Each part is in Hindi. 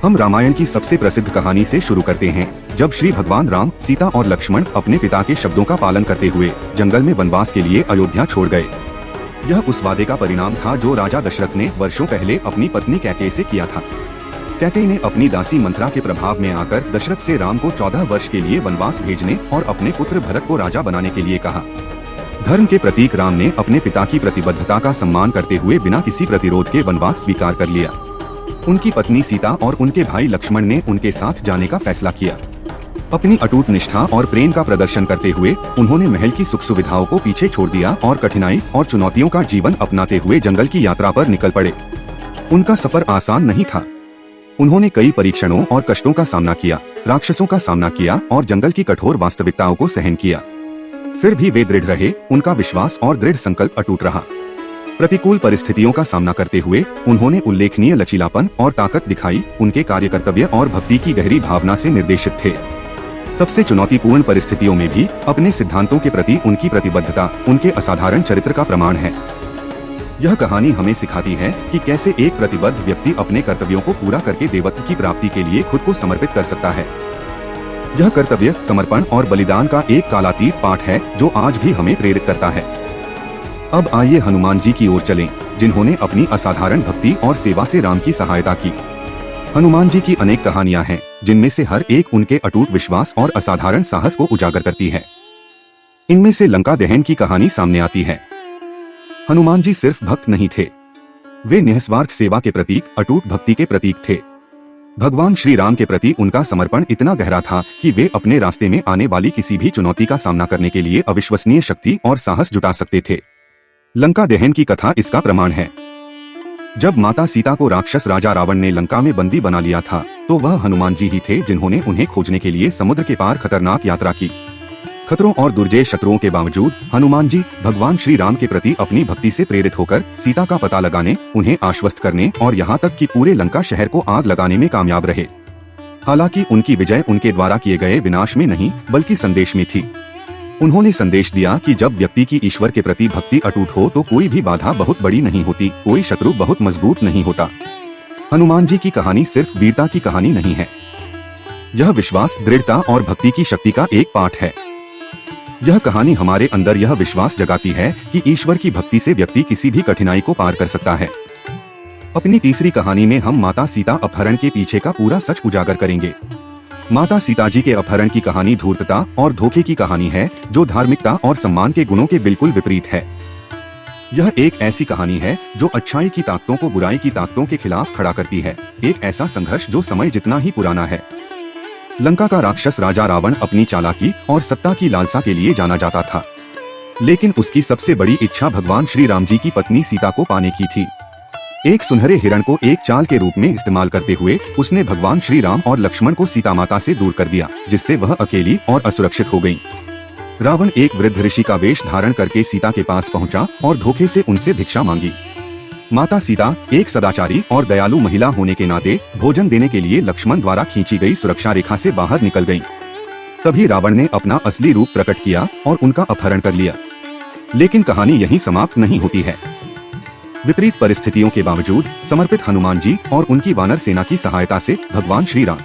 हम रामायण की सबसे प्रसिद्ध कहानी से शुरू करते हैं, जब श्री भगवान राम, सीता और लक्ष्मण अपने पिता के शब्दों का पालन करते हुए जंगल में वनवास के लिए अयोध्या छोड़ गए। यह उस वादे का परिणाम था जो राजा दशरथ ने वर्षों पहले अपनी पत्नी कैकेयी से किया था। कैकेयी ने अपनी दासी मंथरा के प्रभाव में आकर दशरथ से राम को 14 वर्ष के लिए वनवास भेजने और अपने पुत्र भरत को राजा बनाने के लिए कहा। धर्म के प्रतीक राम ने अपने पिता की प्रतिबद्धता का सम्मान करते हुए बिना किसी प्रतिरोध के वनवास स्वीकार कर लिया। उनकी पत्नी सीता और उनके भाई लक्ष्मण ने उनके साथ जाने का फैसला किया। अपनी अटूट निष्ठा और प्रेम का प्रदर्शन करते हुए उन्होंने महल की सुख सुविधाओं को पीछे छोड़ दिया और कठिनाई और चुनौतियों का जीवन अपनाते हुए जंगल की यात्रा पर निकल पड़े। उनका सफर आसान नहीं था। उन्होंने कई परीक्षणों और कष्टों का सामना किया, राक्षसों का सामना किया और जंगल की कठोर वास्तविकताओं को सहन किया। फिर भी वे दृढ़ रहे, उनका विश्वास और दृढ़ संकल्प अटूट रहा। प्रतिकूल परिस्थितियों का सामना करते हुए उन्होंने उल्लेखनीय लचीलापन और ताकत दिखाई। उनके कार्य कर्तव्य और भक्ति की गहरी भावना से निर्देशित थे। सबसे चुनौतीपूर्ण परिस्थितियों में भी अपने सिद्धांतों के प्रति उनकी प्रतिबद्धता उनके असाधारण चरित्र का प्रमाण है। यह कहानी हमें सिखाती है कि कैसे एक प्रतिबद्ध व्यक्ति अपने कर्तव्यों को पूरा करके देवत्व की प्राप्ति के लिए खुद को समर्पित कर सकता है। यह कर्तव्य, समर्पण और बलिदान का एक कालातीत पाठ है जो आज भी हमें प्रेरित करता है। अब आइए हनुमान जी की ओर चलें, जिन्होंने अपनी असाधारण भक्ति और सेवा से राम की सहायता की। हनुमान जी की अनेक कहानियां हैं, जिनमें से हर एक उनके अटूट विश्वास और असाधारण साहस को उजागर करती है। इनमें से लंका दहन की कहानी सामने आती है। हनुमान जी सिर्फ भक्त नहीं थे, वे निस्वार्थ सेवा के प्रतीक, अटूट भक्ति के प्रतीक थे। भगवान श्री राम के प्रति उनका समर्पण इतना गहरा था कि वे अपने रास्ते में आने वाली किसी भी चुनौती का सामना करने के लिए अविश्वसनीय शक्ति और साहस जुटा सकते थे। लंका दहन की कथा इसका प्रमाण है। जब माता सीता को राक्षस राजा रावण ने लंका में बंदी बना लिया था, तो वह हनुमान जी ही थे जिन्होंने उन्हें खोजने के लिए समुद्र के पार खतरनाक यात्रा की। खतरों और दुर्जय शत्रुओं के बावजूद हनुमान जी भगवान श्री राम के प्रति अपनी भक्ति से प्रेरित होकर सीता का पता लगाने, उन्हें आश्वस्त करने और यहाँ तक कि पूरे लंका शहर को आग लगाने में कामयाब रहे। हालांकि उनकी विजय उनके द्वारा किए गए विनाश में नहीं, बल्कि संदेश में थी। उन्होंने संदेश दिया कि जब व्यक्ति की ईश्वर के प्रति भक्ति अटूट हो तो कोई भी बाधा बहुत बड़ी नहीं होती, कोई शत्रु बहुत मजबूत नहीं होता। हनुमान जी की कहानी सिर्फ वीरता की कहानी नहीं है, यह विश्वास, दृढ़ता और भक्ति की शक्ति का एक पाठ है। यह कहानी हमारे अंदर यह विश्वास जगाती है कि ईश्वर की भक्ति से व्यक्ति किसी भी कठिनाई को पार कर सकता है। अपनी तीसरी कहानी में हम माता सीता अपहरण के पीछे का पूरा सच उजागर करेंगे। माता सीता जी के अपहरण की कहानी धूर्तता और धोखे की कहानी है, जो धार्मिकता और सम्मान के गुणों के बिल्कुल विपरीत है। यह एक ऐसी कहानी है जो अच्छाई की ताकतों को बुराई की ताकतों के खिलाफ खड़ा करती है, एक ऐसा संघर्ष जो समय जितना ही पुराना है। लंका का राक्षस राजा रावण अपनी चालाकी और सत्ता की लालसा के लिए जाना जाता था, लेकिन उसकी सबसे बड़ी इच्छा भगवान श्री राम जी की पत्नी सीता को पाने की थी। एक सुनहरे हिरण को एक चाल के रूप में इस्तेमाल करते हुए उसने भगवान श्री राम और लक्ष्मण को सीता माता से दूर कर दिया, जिससे वह अकेली और असुरक्षित हो गईं। रावण एक वृद्ध ऋषि का वेश धारण करके सीता के पास पहुंचा और धोखे से उनसे भिक्षा मांगी। माता सीता एक सदाचारी और दयालु महिला होने के नाते भोजन देने के लिए लक्ष्मण द्वारा खींची गई सुरक्षा रेखा से बाहर निकल गईं। तभी रावण ने अपना असली रूप प्रकट किया और उनका अपहरण कर लिया। लेकिन कहानी यहीं समाप्त नहीं होती है। विपरीत परिस्थितियों के बावजूद समर्पित हनुमान जी और उनकी वानर सेना की सहायता से भगवान श्री राम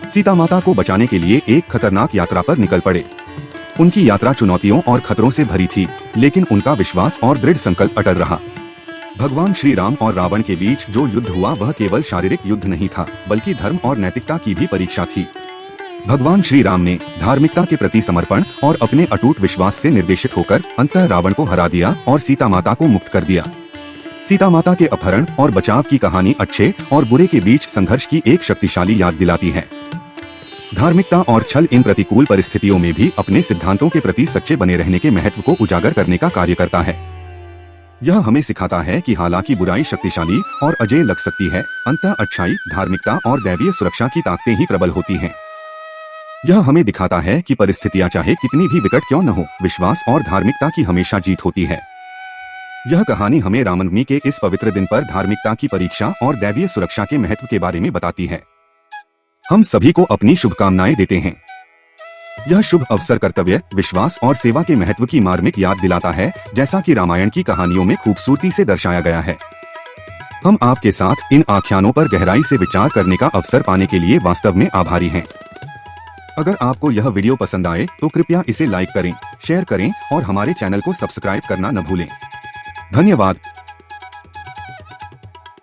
सीता माता को बचाने के लिए एक खतरनाक यात्रा पर निकल पड़े। उनकी यात्रा चुनौतियों और खतरों से भरी थी, लेकिन उनका विश्वास और दृढ़ संकल्प अटल रहा। भगवान श्री राम और रावण के बीच जो युद्ध हुआ वह केवल शारीरिक युद्ध नहीं था, बल्कि धर्म और नैतिकता की भी परीक्षा थी। भगवान श्री राम ने धार्मिकता के प्रति समर्पण और अपने अटूट विश्वास से निर्देशित होकर अंततः रावण को हरा दिया और सीता माता को मुक्त कर दिया। सीता माता के अपहरण और बचाव की कहानी अच्छे और बुरे के बीच संघर्ष की एक शक्तिशाली याद दिलाती है। धार्मिकता और छल इन प्रतिकूल परिस्थितियों में भी अपने सिद्धांतों के प्रति सच्चे बने रहने के महत्व को उजागर करने का कार्य करता है। यह हमें सिखाता है कि हालांकि बुराई शक्तिशाली और अजेय लग सकती है, अंततः अच्छाई, धार्मिकता और दैवीय सुरक्षा की ताकतें ही प्रबल होती हैं। यह हमें दिखाता है कि परिस्थितियां चाहे कितनी भी विकट क्यों न हो, विश्वास और धार्मिकता की हमेशा जीत होती है। यह कहानी हमें रामनवमी के इस पवित्र दिन पर धार्मिकता की परीक्षा और दैवीय सुरक्षा के महत्व के बारे में बताती है। हम सभी को अपनी शुभकामनाएं देते हैं। यह शुभ अवसर कर्तव्य, विश्वास और सेवा के महत्व की मार्मिक याद दिलाता है, जैसा कि रामायण की कहानियों में खूबसूरती से दर्शाया गया है। हम आपके साथ इन आख्यानों पर गहराई से विचार करने का अवसर पाने के लिए वास्तव में आभारी हैं। अगर आपको यह वीडियो पसंद आए तो कृपया इसे लाइक करें, शेयर करें और हमारे चैनल को सब्सक्राइब करना न भूलें। धन्यवाद।